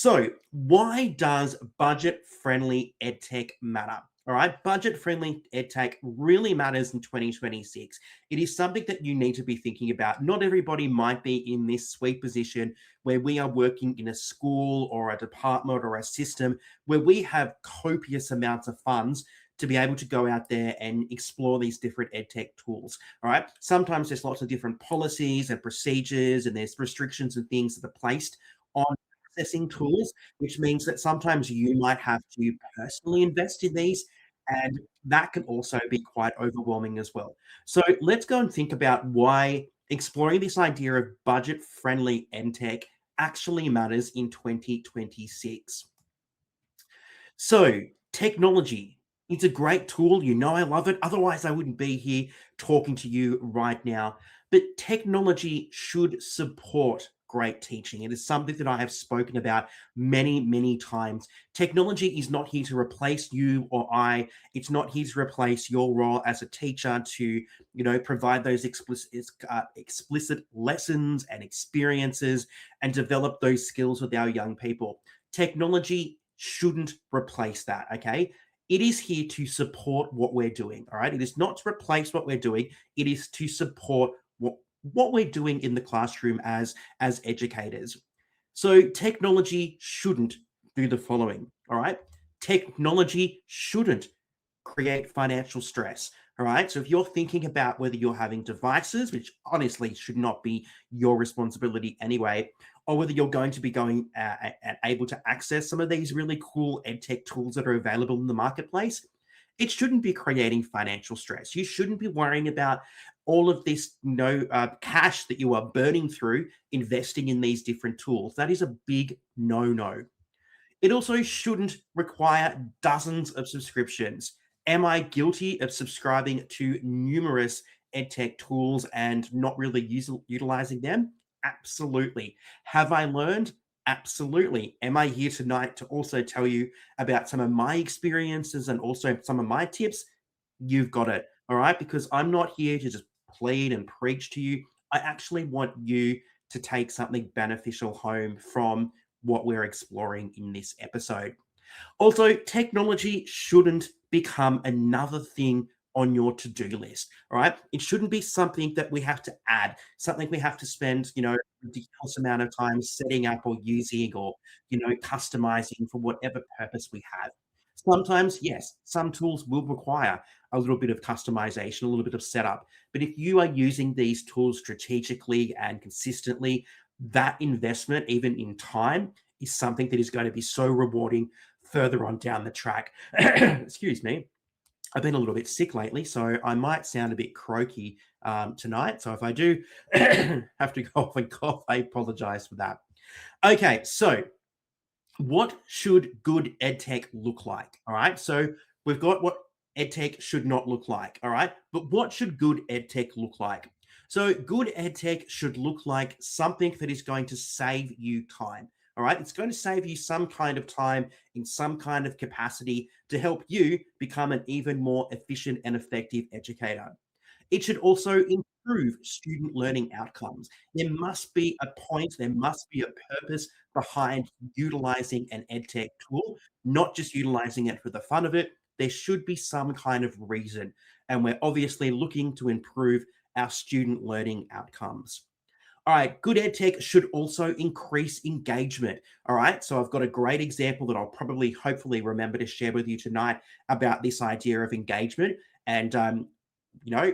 So, why does budget-friendly edtech matter? All right, budget-friendly edtech really matters in 2026. It is something that you need to be thinking about. Not everybody might be in this sweet position where we are working in a school or a department or a system where we have copious amounts of funds to be able to go out there and explore these different edtech tools. All right, sometimes there's lots of different policies and procedures, and there's restrictions and things that are placed on accessing tools, which means that sometimes you might have to personally invest in these, and that can also be quite overwhelming as well. So let's go and think about why exploring this idea of budget-friendly EdTech actually matters in 2026. So, technology, it's a great tool. You know, I love it. Otherwise, I wouldn't be here talking to you right now. But technology should support great teaching. It is something that I have spoken about many, many times. Technology is not here to replace you or I. It's not here to replace your role as a teacher to, provide those explicit lessons and experiences and develop those skills with our young people. Technology shouldn't replace that, okay? It is here to support what we're doing, all right? It is not to replace what we're doing. It is to support what we're doing in the classroom as educators. So technology shouldn't do the following, all right? Technology shouldn't create financial stress. All right. So if you're thinking about whether you're having devices, which honestly should not be your responsibility anyway, or whether you're going to be going and able to access some of these really cool edtech tools that are available in the marketplace, it shouldn't be creating financial stress. You shouldn't be worrying about all of this cash that you are burning through investing in these different tools. That is a big no-no. It also shouldn't require dozens of subscriptions. Am I guilty of subscribing to numerous edtech tools and not really utilizing them? Absolutely. Have I learned? Absolutely. Am I here tonight to also tell you about some of my experiences and also some of my tips? You've got it. All right. Because I'm not here to just plead and preach to you. I actually want you to take something beneficial home from what we're exploring in this episode. Also, technology shouldn't become another thing on your to-do list. All right. It shouldn't be something that we have to add, something we have to spend, a ridiculous amount of time setting up or using or, customizing for whatever purpose we have. Sometimes, yes, some tools will require a little bit of customization, a little bit of setup. But if you are using these tools strategically and consistently, that investment, even in time, is something that is going to be so rewarding further on down the track. Excuse me. I've been a little bit sick lately, so I might sound a bit croaky tonight. So if I do have to go off and cough, I apologize for that. Okay, so what should good edtech look like? All right, so we've got what edtech should not look like. All right, but what should good edtech look like? So good edtech should look like something that is going to save you time. All right, it's going to save you some kind of time in some kind of capacity to help you become an even more efficient and effective educator. It should also improve student learning outcomes. There must be a point, there must be a purpose behind utilizing an EdTech tool, not just utilizing it for the fun of it. There should be some kind of reason. And we're obviously looking to improve our student learning outcomes. All right, good EdTech should also increase engagement. All right, so I've got a great example that I'll probably, hopefully, remember to share with you tonight about this idea of engagement. And I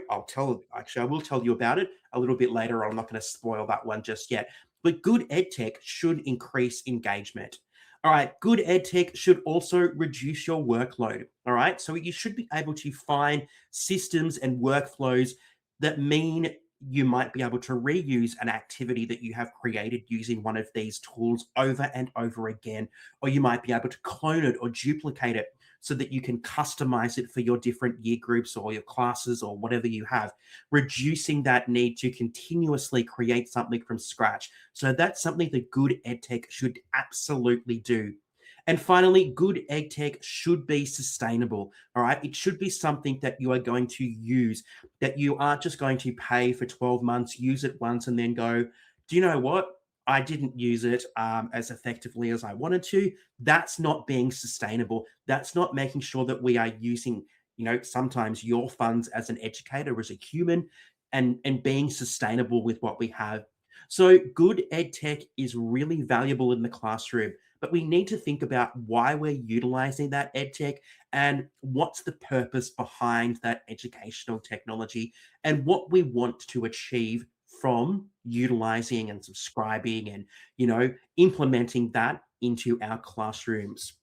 will tell you about it a little bit later. I'm not going to spoil that one just yet. But good EdTech should increase engagement. All right, good EdTech should also reduce your workload. All right, so you should be able to find systems and workflows that mean you might be able to reuse an activity that you have created using one of these tools over and over again, or you might be able to clone it or duplicate it so that you can customize it for your different year groups or your classes or whatever you have, reducing that need to continuously create something from scratch. So that's something that good EdTech should absolutely do. And finally, good EdTech should be sustainable. All right. It should be something that you are going to use, that you aren't just going to pay for 12 months, use it once, and then go, do you know what? I didn't use it as effectively as I wanted to. That's not being sustainable. That's not making sure that we are using, sometimes your funds as an educator, as a human, and being sustainable with what we have. So good ed tech is really valuable in the classroom, but we need to think about why we're utilizing that ed tech and what's the purpose behind that educational technology and what we want to achieve from utilizing and subscribing and implementing that into our classrooms.